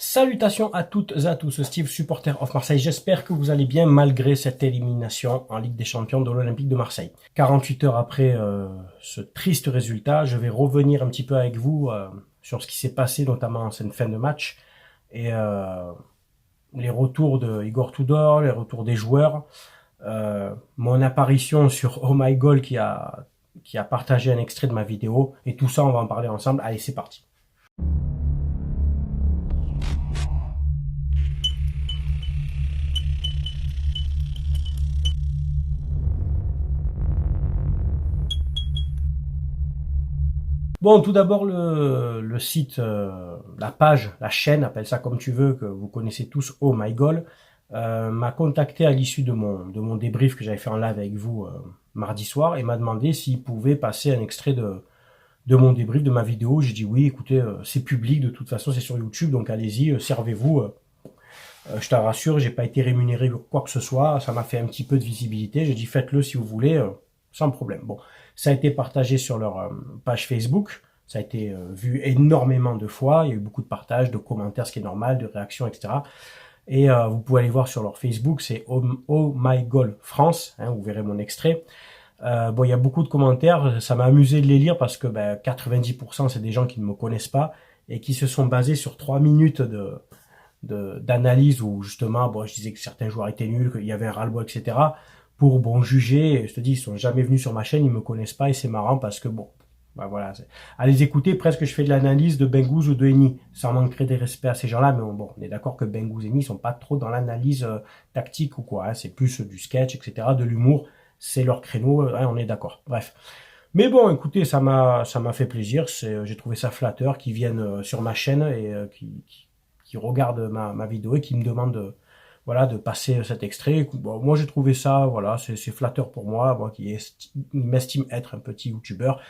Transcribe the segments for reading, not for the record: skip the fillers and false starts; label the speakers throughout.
Speaker 1: Salutations à toutes et à tous, Steve, supporter of Marseille. J'espère que vous allez bien malgré cette élimination en Ligue des Champions de l'Olympique de Marseille. 48 heures après ce triste résultat, je vais revenir un petit peu avec vous sur ce qui s'est passé, notamment en cette fin de match, et les retours de Igor Tudor, les retours des joueurs, mon apparition sur Oh My Goal qui a partagé un extrait de ma vidéo, et tout ça, on va en parler ensemble. Allez, c'est parti. Bon, tout d'abord, le site, la page, la chaîne, appelle ça comme tu veux, que vous connaissez tous, Oh My Goal, m'a contacté à l'issue de mon débrief que j'avais fait en live avec vous mardi soir et m'a demandé s'il pouvait passer un extrait de mon débrief, de ma vidéo. J'ai dit oui, écoutez, c'est public, de toute façon c'est sur YouTube, donc allez-y, servez-vous. Je te rassure, j'ai pas été rémunéré pour quoi que ce soit, ça m'a fait un petit peu de visibilité. J'ai dit faites-le si vous voulez, sans problème. Bon, ça a été partagé sur leur page Facebook, ça a été vu énormément de fois, il y a eu beaucoup de partages, de commentaires, ce qui est normal, de réactions, etc. Et vous pouvez aller voir sur leur Facebook, c'est Oh My Goal France, hein, vous verrez mon extrait. Bon, il y a beaucoup de commentaires, ça m'a amusé de les lire parce que 90% c'est des gens qui ne me connaissent pas et qui se sont basés sur 3 minutes d'analyse où justement, bon, je disais que certains joueurs étaient nuls, qu'il y avait un ras-le-bol, etc. pour juger. Je te dis, ils sont jamais venus sur ma chaîne, ils me connaissent pas et c'est marrant parce que bon, voilà, à les écouter, presque je fais de l'analyse de Bengouz ou de Eni, sans manquer de respect à ces gens-là, mais bon, on est d'accord que Bengouz et Eni sont pas trop dans l'analyse tactique ou quoi, hein, c'est plus du sketch, etc., de l'humour, c'est leur créneau, hein, on est d'accord. Bref. Mais bon, écoutez, ça m'a fait plaisir, j'ai trouvé ça flatteur qu'ils viennent sur ma chaîne et qui regardent ma vidéo et qui me demandent voilà, de passer cet extrait. Bon, moi, j'ai trouvé ça, voilà, c'est flatteur pour moi qui m'estime être un petit youtubeur,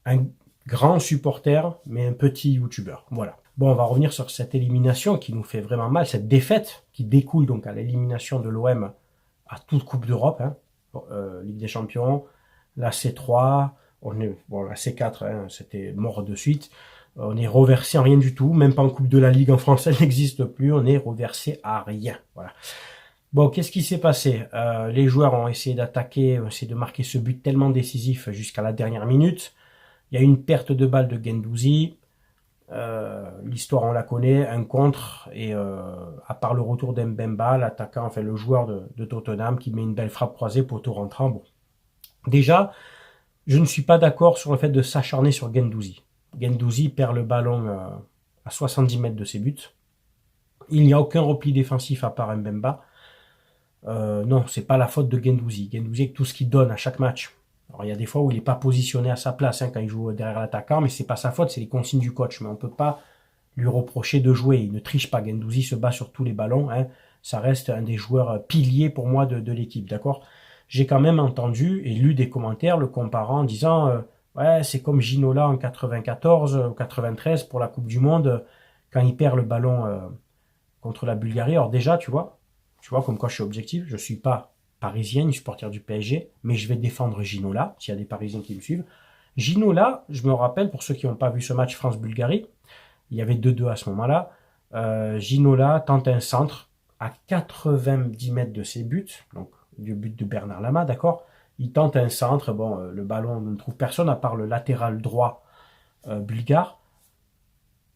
Speaker 1: un grand supporter, mais un petit youtubeur. Voilà. Bon, on va revenir sur cette élimination qui nous fait vraiment mal, cette défaite qui découle donc à l'élimination de l'OM à toute Coupe d'Europe, hein, Ligue des Champions, la C3, la C4, hein, c'était mort de suite. On est reversé en rien du tout, même pas en Coupe de la Ligue en France, elle n'existe plus, on est reversé à rien. Voilà. Bon, qu'est-ce qui s'est passé? Les joueurs ont essayé d'attaquer, ont essayé de marquer ce but tellement décisif jusqu'à la dernière minute. Il y a eu une perte de balle de Guendouzi. L'histoire, on la connaît, un contre, et à part le retour d'Mbemba, l'attaquant, enfin le joueur de Tottenham, qui met une belle frappe croisée, poteau rentrant. Bon. Déjà, je ne suis pas d'accord sur le fait de s'acharner sur Guendouzi. Guendouzi perd le ballon à 70 mètres de ses buts. Il n'y a aucun repli défensif à part Mbemba. Non, c'est pas la faute de Guendouzi. Guendouzi, avec tout ce qu'il donne à chaque match. Alors, il y a des fois où il n'est pas positionné à sa place quand il joue derrière l'attaquant, mais c'est pas sa faute, c'est les consignes du coach. Mais on peut pas lui reprocher de jouer. Il ne triche pas. Guendouzi se bat sur tous les ballons. Hein. Ça reste un des joueurs piliers pour moi de l'équipe, d'accord? J'ai quand même entendu et lu des commentaires le comparant en disant ouais, c'est comme Ginola en 94 ou 93 pour la Coupe du Monde quand il perd le ballon contre la Bulgarie. Alors déjà, tu vois comme quoi je suis objectif, je suis pas parisien ni supporter du PSG, mais je vais défendre Ginola, s'il y a des Parisiens qui me suivent. Ginola, je me rappelle, pour ceux qui n'ont pas vu ce match France-Bulgarie, il y avait 2-2 à ce moment-là, Ginola tente un centre à 90 mètres de ses buts, donc du but de Bernard Lama, d'accord. Il tente un centre, bon, le ballon ne trouve personne à part le latéral droit bulgare,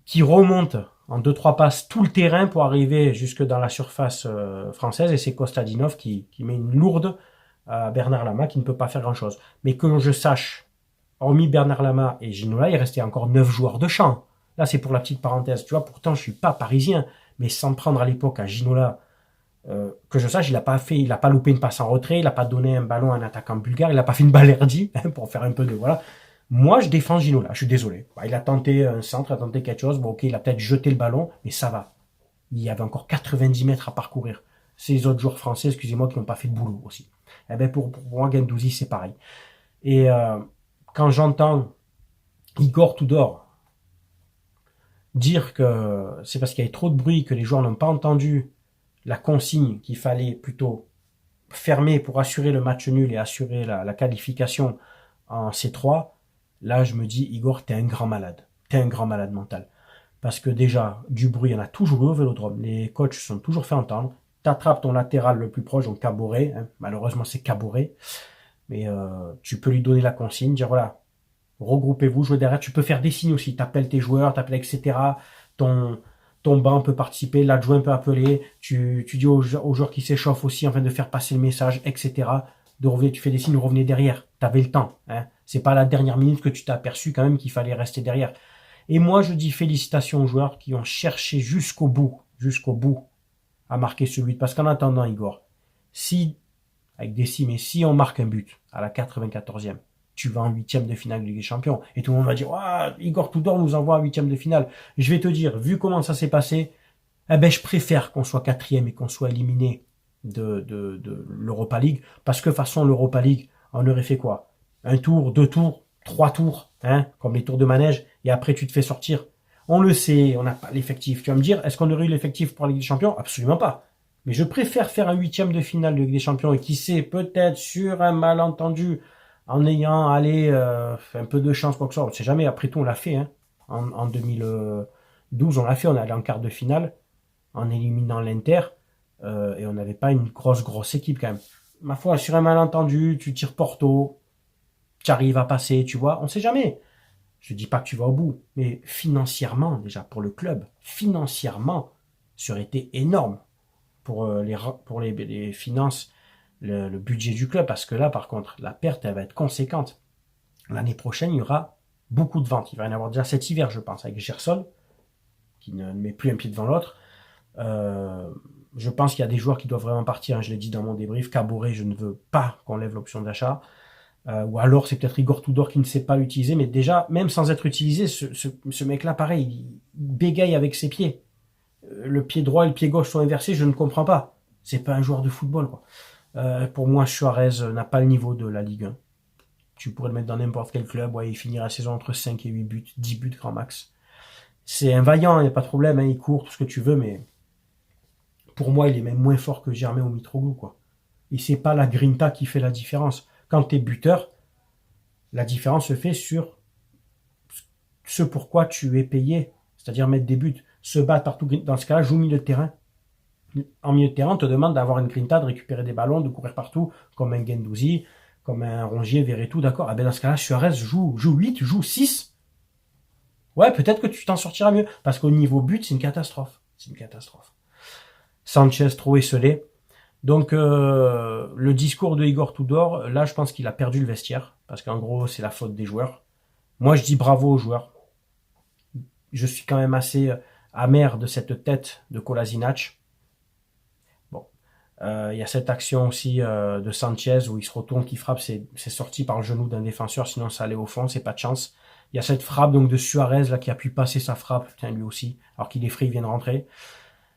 Speaker 1: qui remonte en 2-3 passes tout le terrain pour arriver jusque dans la surface française, et c'est Kostadinov qui met une lourde à Bernard Lama qui ne peut pas faire grand-chose. Mais que je sache, hormis Bernard Lama et Ginola, il restait encore 9 joueurs de champ. Là, c'est pour la petite parenthèse, tu vois, pourtant je suis pas parisien, mais sans prendre à l'époque à Ginola, que je sache, il a pas loupé une passe en retrait, il a pas donné un ballon à un attaquant bulgare, il a pas fait une balerdi, hein, pour faire un peu de, voilà. Moi, je défends Ginola, je suis désolé. Il a tenté un centre, il a tenté quelque chose, bon ok, il a peut-être jeté le ballon, mais ça va. Il y avait encore 90 mètres à parcourir. Ces autres joueurs français, excusez-moi, qui n'ont pas fait le boulot aussi. Eh ben pour moi, Guendouzi, c'est pareil. Et quand j'entends Igor Tudor dire que c'est parce qu'il y avait trop de bruit, que les joueurs n'ont pas entendu la consigne qu'il fallait plutôt fermer pour assurer le match nul et assurer la qualification en C3, là je me dis, Igor, t'es un grand malade. T'es un grand malade mental. Parce que déjà, du bruit, il y en a toujours eu au Vélodrome. Les coachs se sont toujours fait entendre. T'attrapes ton latéral le plus proche, donc Caboret. Hein. Malheureusement, c'est Caboret. Mais tu peux lui donner la consigne, dire voilà, regroupez-vous, jouez derrière. Tu peux faire des signes aussi. T'appelles tes joueurs, t'appelles, etc. Ton, ton banc peut participer, l'adjoint peut appeler. Tu dis aux joueurs qui s'échauffent aussi, afin de faire passer le message, etc. De revenir, tu fais des signes, revenez derrière. T'avais le temps. Hein. C'est pas à la dernière minute que tu t'es aperçu quand même qu'il fallait rester derrière. Et moi, je dis félicitations aux joueurs qui ont cherché jusqu'au bout, à marquer ce but. Parce qu'en attendant, Igor, si, avec des si, mais si on marque un but à la 94e, tu vas en huitième de finale de Ligue des Champions. Et tout le monde va dire, ah, Igor Tudor nous envoie en huitième de finale. Je vais te dire, vu comment ça s'est passé, eh ben, je préfère qu'on soit quatrième et qu'on soit éliminé de l'Europa League. Parce que, de toute façon, l'Europa League, on aurait fait quoi? Un tour, deux tours, trois tours, hein, comme les tours de manège, et après tu te fais sortir. On le sait, on n'a pas l'effectif. Tu vas me dire, est-ce qu'on aurait eu l'effectif pour la Ligue des Champions? Absolument pas. Mais je préfère faire un huitième de finale de Ligue des Champions et qui sait, peut-être sur un malentendu, en ayant allé un peu de chance, quoi que ce soit. On ne sait jamais, après tout, on l'a fait. Hein. En 2012, on l'a fait, on est allé en quart de finale en éliminant l'Inter et on n'avait pas une grosse équipe quand même. Ma foi, sur un malentendu, tu tires Porto, tu arrives à passer, tu vois, on sait jamais. Je dis pas que tu vas au bout, mais financièrement, déjà, pour le club, financièrement, ça aurait été énorme pour les finances, le budget du club, parce que là, par contre, la perte, elle va être conséquente. L'année prochaine, il y aura beaucoup de ventes. Il va y en avoir déjà cet hiver, je pense, avec Gerson, qui ne met plus un pied devant l'autre. Je pense qu'il y a des joueurs qui doivent vraiment partir, hein, je l'ai dit dans mon débrief. Caboret, je ne veux pas qu'on lève l'option d'achat. Ou alors c'est peut-être Igor Tudor qui ne sait pas l'utiliser, mais déjà, même sans être utilisé, ce mec-là, pareil, il bégaye avec ses pieds. Le pied droit et le pied gauche sont inversés, je ne comprends pas. C'est pas un joueur de football, quoi. Pour moi, Suarez n'a pas le niveau de la Ligue 1. Tu pourrais le mettre dans n'importe quel club, ouais, il finira la saison entre 5 et 8 buts, 10 buts grand max. C'est un vaillant, il n'y a pas de problème, hein, il court, tout ce que tu veux, mais pour moi, il est même moins fort que Germain ou Mitroglou, quoi. Et c'est pas la grinta qui fait la différence. Quand tu es buteur, la différence se fait sur ce pourquoi tu es payé, c'est-à-dire mettre des buts, se battre partout. Dans ce cas-là, joue au milieu de terrain. En milieu de terrain, on te demande d'avoir une grinta, de récupérer des ballons, de courir partout, comme un Guendouzi, comme un Rongier, Verretou, d'accord. Ah ben dans ce cas-là, Suarez joue 8, joue 6. Ouais, peut-être que tu t'en sortiras mieux, parce qu'au niveau but, c'est une catastrophe. C'est une catastrophe. Sanchez trop esselé. Donc le discours de Igor Tudor, là je pense qu'il a perdu le vestiaire, parce qu'en gros c'est la faute des joueurs. Moi je dis bravo aux joueurs. Je suis quand même assez amer de cette tête de Kolasinac. Bon, il y a cette action aussi de Sanchez où il se retourne, qui frappe, c'est sorti par le genou d'un défenseur, sinon ça allait au fond, c'est pas de chance. Il y a cette frappe donc de Suarez là qui a pu passer sa frappe, putain, lui aussi, alors qu'il est frais, il vient de rentrer.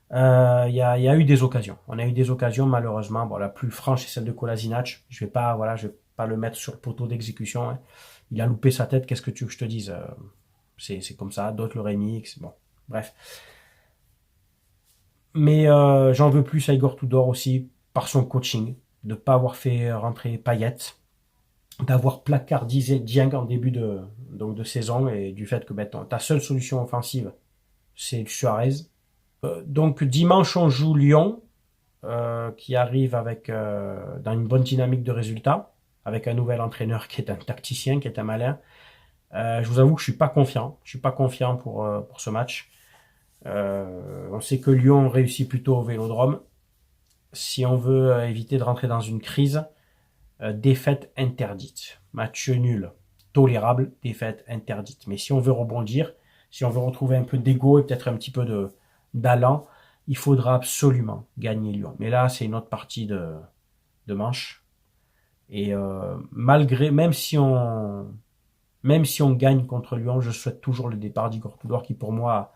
Speaker 1: Il y a eu des occasions. On a eu des occasions, malheureusement. Bon, la plus franche, c'est celle de Kolasinac. Je vais pas le mettre sur le poteau d'exécution. Hein. Il a loupé sa tête. Qu'est-ce que tu veux que je te dise? C'est comme ça. D'autres l'auraient mis. Bon, bref. Mais j'en veux plus à Igor Tudor aussi par son coaching, de pas avoir fait rentrer Payet, d'avoir placardisé Dieng en début de saison et du fait que ta seule solution offensive, c'est Suarez. Donc dimanche on joue Lyon, qui arrive avec dans une bonne dynamique de résultats, avec un nouvel entraîneur qui est un tacticien, qui est un malin. Je vous avoue que je suis pas confiant. Je suis pas confiant pour ce match. On sait que Lyon réussit plutôt au Vélodrome. Si on veut éviter de rentrer dans une crise, défaite interdite. Match nul, tolérable, défaite interdite. Mais si on veut rebondir, si on veut retrouver un peu d'ego et peut-être un petit peu d'allant, il faudra absolument gagner Lyon. Mais là, c'est une autre partie de manche. Et même si on gagne contre Lyon, je souhaite toujours le départ d'Igor Tudor, qui pour moi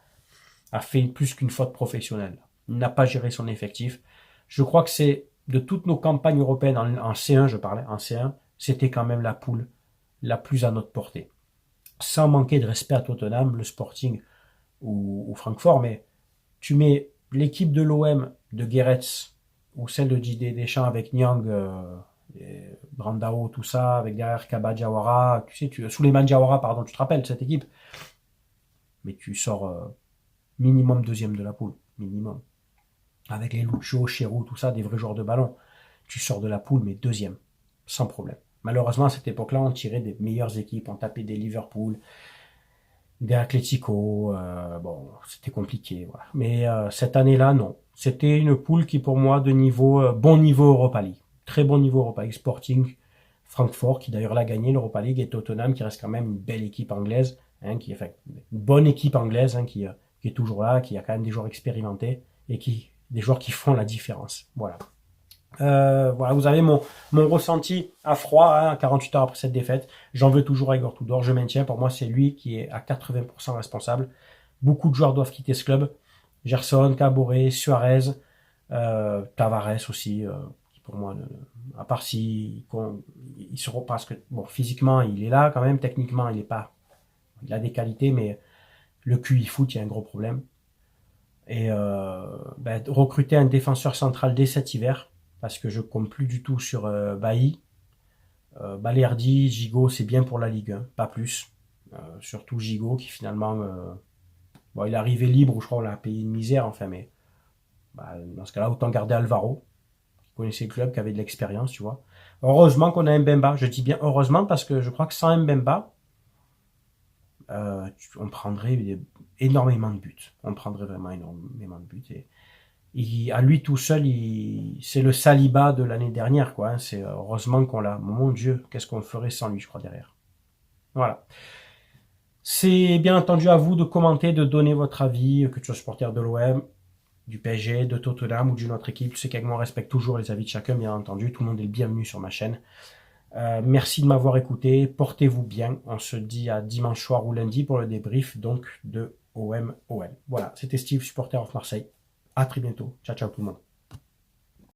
Speaker 1: a fait plus qu'une faute professionnelle. Il n'a pas géré son effectif. Je crois que c'est de toutes nos campagnes européennes en C1, je parlais en C1, c'était quand même la poule la plus à notre portée. Sans manquer de respect à Tottenham, le Sporting ou Francfort, mais tu mets l'équipe de l'OM de Guéretz ou celle de Didier Deschamps avec Nyang, Brandao, tout ça, avec derrière Kaba Diawara, tu sais, Souleymane Diawara, pardon, tu te rappelles de cette équipe, mais tu sors minimum deuxième de la poule, minimum. Avec les Lucho, Chérou, tout ça, des vrais joueurs de ballon. Tu sors de la poule, mais deuxième, sans problème. Malheureusement, à cette époque-là, on tirait des meilleures équipes, on tapait des Liverpool, des Atlético, bon, c'était compliqué, voilà. Mais cette année-là, non. C'était une poule qui, pour moi, de niveau, bon niveau Europa League. Très bon niveau Europa League. Sporting, Francfort, qui d'ailleurs l'a gagné l'Europa League, et Tottenham, qui reste quand même une belle équipe anglaise, hein, qui est fait, une bonne équipe anglaise, hein, qui est toujours là, qui a quand même des joueurs expérimentés, et des joueurs qui font la différence. Voilà. Voilà, vous avez mon ressenti à froid, hein, 48 heures après cette défaite. J'en veux toujours à Igor Tudor, je maintiens. Pour moi, c'est lui qui est à 80% responsable. Beaucoup de joueurs doivent quitter ce club. Gerson, Caboret, Suarez, Tavares aussi, qui pour moi, à part si ils seront parce que bon, physiquement il est là quand même, techniquement il est pas, il a des qualités, mais le QI foot, il y a un gros problème. Et recruter un défenseur central dès cet hiver, parce que je compte plus du tout sur Bailly. Balerdi, Gigot, c'est bien pour la Ligue 1, pas plus. Surtout Gigot qui finalement, bon, il est arrivé libre, je crois on l'a payé une misère, enfin, mais dans ce cas-là, autant garder Alvaro, qui connaissait le club, qui avait de l'expérience, tu vois. Heureusement qu'on a Mbemba, je dis bien heureusement parce que je crois que sans Mbemba, on prendrait énormément de buts. On prendrait vraiment énormément de buts. Et à lui tout seul, c'est le Saliba de l'année dernière, quoi. Hein. C'est heureusement qu'on l'a. Mon Dieu, qu'est-ce qu'on ferait sans lui, je crois, derrière. Voilà. C'est bien entendu à vous de commenter, de donner votre avis, que tu sois supporter de l'OM, du PSG, de Tottenham ou d'une autre équipe. Tu sais qu'avec moi, on respecte toujours les avis de chacun, bien entendu. Tout le monde est le bienvenu sur ma chaîne. Merci de m'avoir écouté. Portez-vous bien. On se dit à dimanche soir ou lundi pour le débrief donc de OM-OL. Voilà, c'était Steve, supporter of Marseille. À très bientôt. Ciao, ciao tout le monde.